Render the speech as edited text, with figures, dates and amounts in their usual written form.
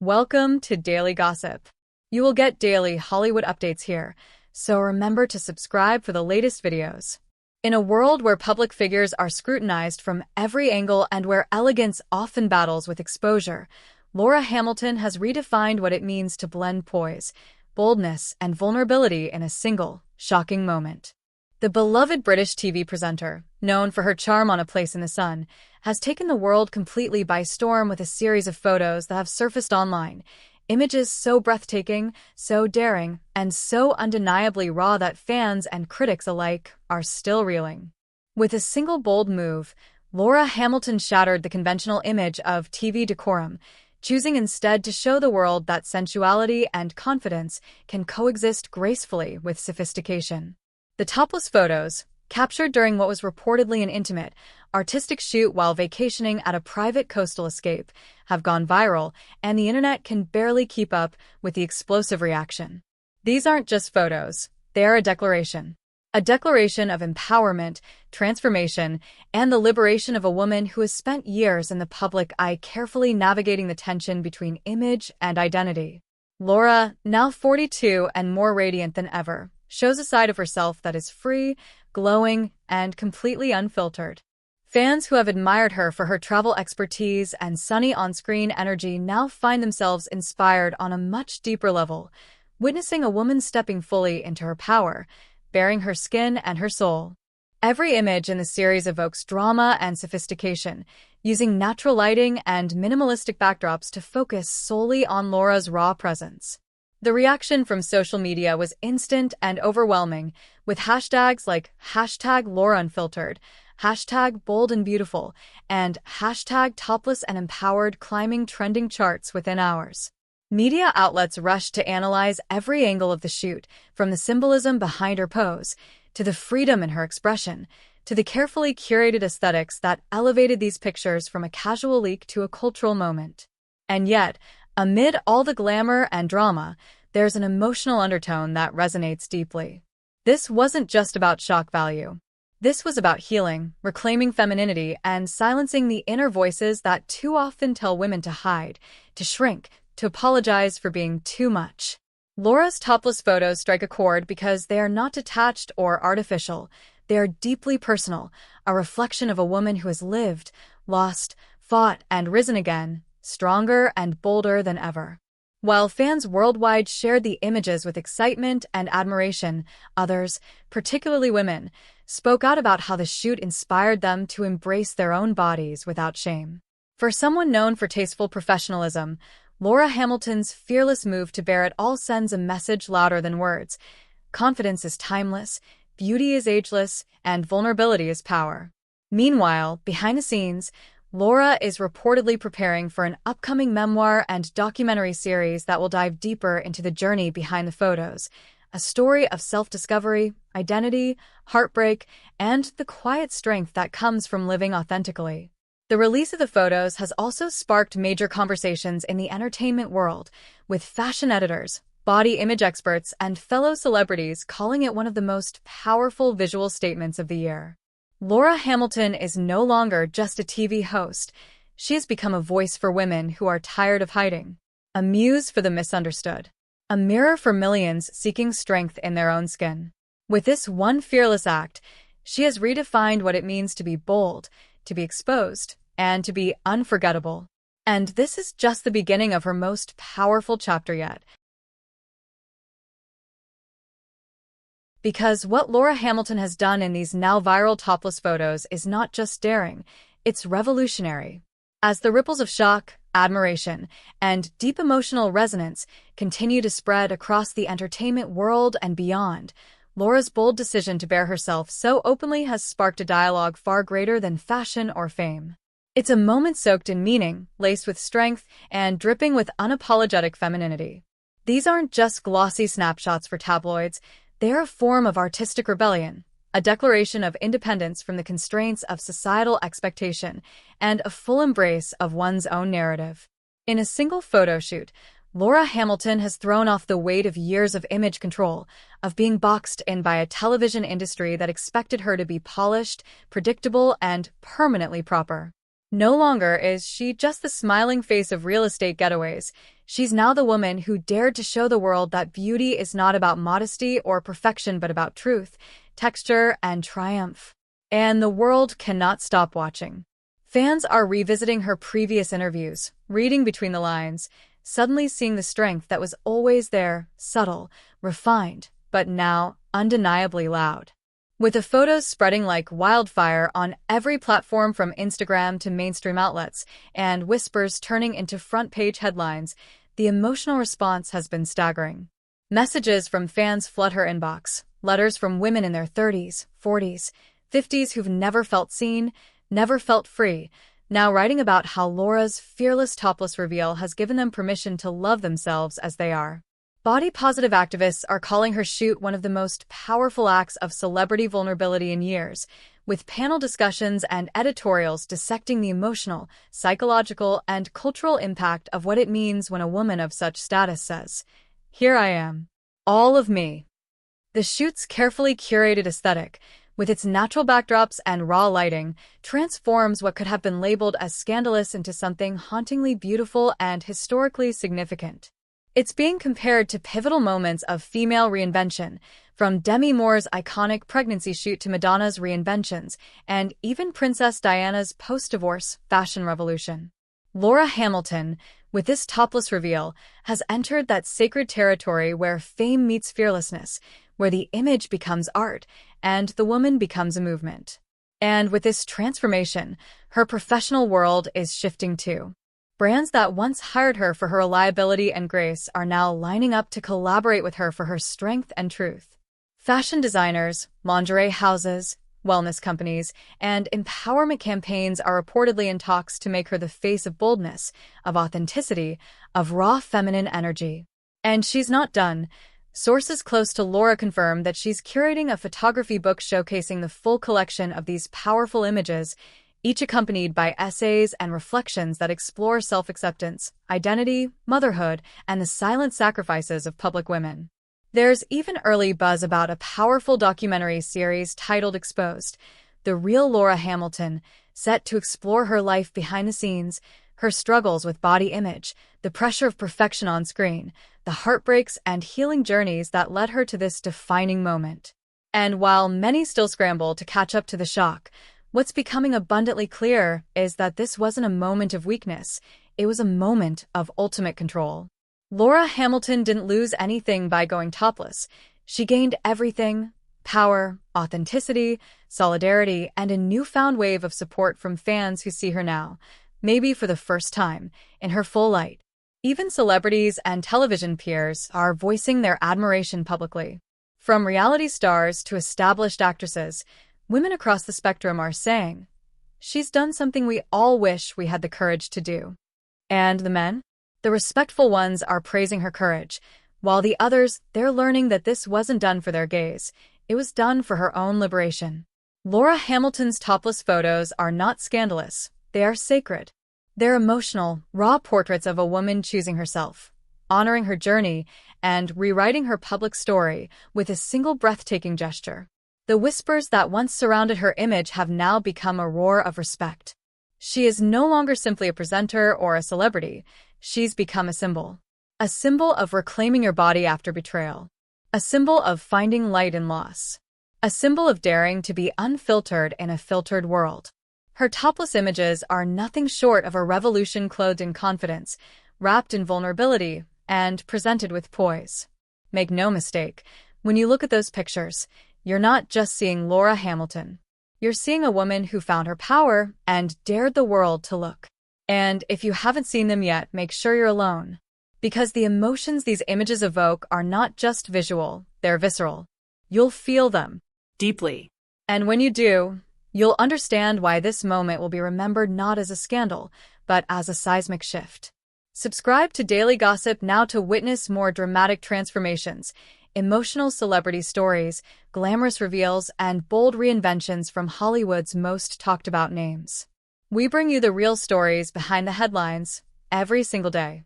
Welcome to Daily Gossip. You will get daily Hollywood updates here, so remember to subscribe for the latest videos. In a world where public figures are scrutinized from every angle and where elegance often battles with exposure, Laura Hamilton has redefined what it means to blend poise, boldness, and vulnerability in a single, shocking moment. The beloved British TV presenter, known for her charm on A Place in the Sun, has taken the world completely by storm with a series of photos that have surfaced online. Images so breathtaking, so daring, and so undeniably raw that fans and critics alike are still reeling. With a single bold move, Laura Hamilton shattered the conventional image of TV decorum, choosing instead to show the world that sensuality and confidence can coexist gracefully with sophistication. The topless photos, captured during what was reportedly an intimate, artistic shoot while vacationing at a private coastal escape, have gone viral, and the internet can barely keep up with the explosive reaction. These aren't just photos, they are a declaration. A declaration of empowerment, transformation, and the liberation of a woman who has spent years in the public eye carefully navigating the tension between image and identity. Laura, now 42 and more radiant than ever, shows a side of herself that is free, glowing, and completely unfiltered. Fans who have admired her for her travel expertise and sunny on-screen energy now find themselves inspired on a much deeper level, witnessing a woman stepping fully into her power, bearing her skin and her soul. Every image in the series evokes drama and sophistication, using natural lighting and minimalistic backdrops to focus solely on Laura's raw presence. The reaction from social media was instant and overwhelming, with hashtags like #LauraUnfiltered, #BoldAndBeautiful, and #ToplessAndEmpowered climbing trending charts within hours. Media outlets rushed to analyze every angle of the shoot, from the symbolism behind her pose, to the freedom in her expression, to the carefully curated aesthetics that elevated these pictures from a casual leak to a cultural moment. And yet, amid all the glamour and drama, there's an emotional undertone that resonates deeply. This wasn't just about shock value. This was about healing, reclaiming femininity, and silencing the inner voices that too often tell women to hide, to shrink, to apologize for being too much. Laura's topless photos strike a chord because they are not detached or artificial. They are deeply personal, a reflection of a woman who has lived, lost, fought, and risen again, stronger and bolder than ever. While fans worldwide shared the images with excitement and admiration, others, particularly women, spoke out about how the shoot inspired them to embrace their own bodies without shame. For someone known for tasteful professionalism, Laura Hamilton's fearless move to bear it all sends a message louder than words. Confidence is timeless, beauty is ageless, and vulnerability is power. Meanwhile, behind the scenes, Laura is reportedly preparing for an upcoming memoir and documentary series that will dive deeper into the journey behind the photos, a story of self-discovery, identity, heartbreak, and the quiet strength that comes from living authentically. The release of the photos has also sparked major conversations in the entertainment world, with fashion editors, body image experts, and fellow celebrities calling it one of the most powerful visual statements of the year. Laura Hamilton is no longer just a TV host. She has become a voice for women who are tired of hiding, a muse for the misunderstood, a mirror for millions seeking strength in their own skin. With this one fearless act, she has redefined what it means to be bold, to be exposed, and to be unforgettable. And this is just the beginning of her most powerful chapter yet. Because what Laura Hamilton has done in these now viral topless photos is not just daring, it's revolutionary. As the ripples of shock, admiration, and deep emotional resonance continue to spread across the entertainment world and beyond, Laura's bold decision to bare herself so openly has sparked a dialogue far greater than fashion or fame. It's a moment soaked in meaning, laced with strength, and dripping with unapologetic femininity. These aren't just glossy snapshots for tabloids. They are a form of artistic rebellion, a declaration of independence from the constraints of societal expectation, and a full embrace of one's own narrative. In a single photo shoot, Laura Hamilton has thrown off the weight of years of image control, of being boxed in by a television industry that expected her to be polished, predictable, and permanently proper. No longer is she just the smiling face of real estate getaways. She's now the woman who dared to show the world that beauty is not about modesty or perfection, but about truth, texture, and triumph. And the world cannot stop watching. Fans are revisiting her previous interviews, reading between the lines, suddenly seeing the strength that was always there, subtle, refined, but now undeniably loud. With the photos spreading like wildfire on every platform from Instagram to mainstream outlets, and whispers turning into front-page headlines, the emotional response has been staggering. Messages from fans flood her inbox, letters from women in their 30s, 40s, 50s who've never felt seen, never felt free, now writing about how Laura's fearless topless reveal has given them permission to love themselves as they are. Body-positive activists are calling her shoot one of the most powerful acts of celebrity vulnerability in years, with panel discussions and editorials dissecting the emotional, psychological, and cultural impact of what it means when a woman of such status says, "Here I am. All of me." The shoot's carefully curated aesthetic, with its natural backdrops and raw lighting, transforms what could have been labeled as scandalous into something hauntingly beautiful and historically significant. It's being compared to pivotal moments of female reinvention, from Demi Moore's iconic pregnancy shoot to Madonna's Reinventions, and even Princess Diana's post-divorce fashion revolution. Laura Hamilton, with this topless reveal, has entered that sacred territory where fame meets fearlessness, where the image becomes art and the woman becomes a movement. And with this transformation, her professional world is shifting too. Brands that once hired her for her reliability and grace are now lining up to collaborate with her for her strength and truth. Fashion designers, lingerie houses, wellness companies, and empowerment campaigns are reportedly in talks to make her the face of boldness, of authenticity, of raw feminine energy. And she's not done. Sources close to Laura confirm that she's curating a photography book showcasing the full collection of these powerful images, each accompanied by essays and reflections that explore self-acceptance, identity, motherhood, and the silent sacrifices of public women. There's even early buzz about a powerful documentary series titled Exposed, The Real Laura Hamilton, set to explore her life behind the scenes, her struggles with body image, the pressure of perfection on screen, the heartbreaks and healing journeys that led her to this defining moment. And while many still scramble to catch up to the shock, what's becoming abundantly clear is that this wasn't a moment of weakness, it was a moment of ultimate control. Laura Hamilton didn't lose anything by going topless. She gained everything: power, authenticity, solidarity, and a newfound wave of support from fans who see her now, maybe for the first time, in her full light. Even celebrities and television peers are voicing their admiration publicly. From reality stars to established actresses, women across the spectrum are saying, "She's done something we all wish we had the courage to do." And the men? The respectful ones are praising her courage, while the others, they're learning that this wasn't done for their gaze, it was done for her own liberation. Laura Hamilton's topless photos are not scandalous, they are sacred. They're emotional, raw portraits of a woman choosing herself, honoring her journey, and rewriting her public story with a single breathtaking gesture. The whispers that once surrounded her image have now become a roar of respect. She is no longer simply a presenter or a celebrity. She's become a symbol. A symbol of reclaiming your body after betrayal. A symbol of finding light in loss. A symbol of daring to be unfiltered in a filtered world. Her topless images are nothing short of a revolution clothed in confidence, wrapped in vulnerability, and presented with poise. Make no mistake, when you look at those pictures, you're not just seeing Laura Hamilton. You're seeing a woman who found her power and dared the world to look. And if you haven't seen them yet, make sure you're alone. Because the emotions these images evoke are not just visual, they're visceral. You'll feel them deeply. And when you do, you'll understand why this moment will be remembered not as a scandal, but as a seismic shift. Subscribe to Daily Gossip now to witness more dramatic transformations, emotional celebrity stories, glamorous reveals, and bold reinventions from Hollywood's most talked about names. We bring you the real stories behind the headlines every single day.